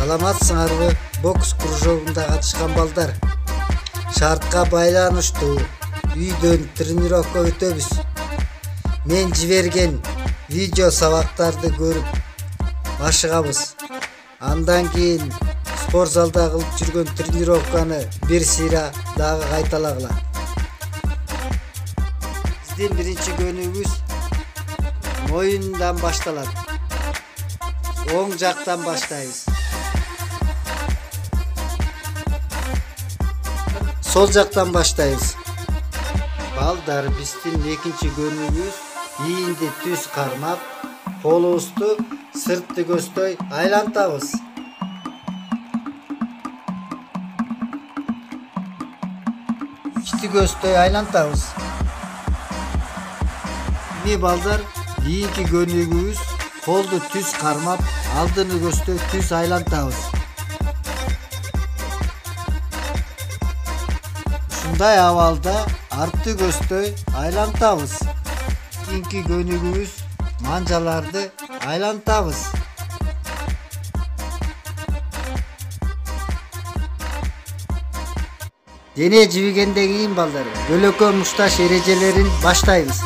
Саламатсыңарбы? Бокс кружогунда катышкан балдар. Шартка байланыштуу үйдөн тренировка өтөбүз. Мен жиберген видео сабактарды көрүп башыгабыз. Андан кийин спорт залда кылып жүргөн тренировканы бир сыйра дагы кайталагыла. Биздин биринчи көнүгүбүз моюндан башталат. Оң жактан баштайбыз. Sol жактан баштайбыз. Балдар, биздин экинчи көнүгүбүз ийинди түз кармап, колубузду сыртты көздөй айлантабыз. Ичти көздөй айлантабыз. Эми балдар, ийинки көнүгүбүз колду түз кармап, алдыны көздөй түз айлантабыз. Ушундай абалда артты көздөй айлантабыз. Кийинки көнүгүбүз манжаларды айлантабыз. Дене жибигенден кийин балдар, бөлөкө мушташ эрежелерин баштайбыз.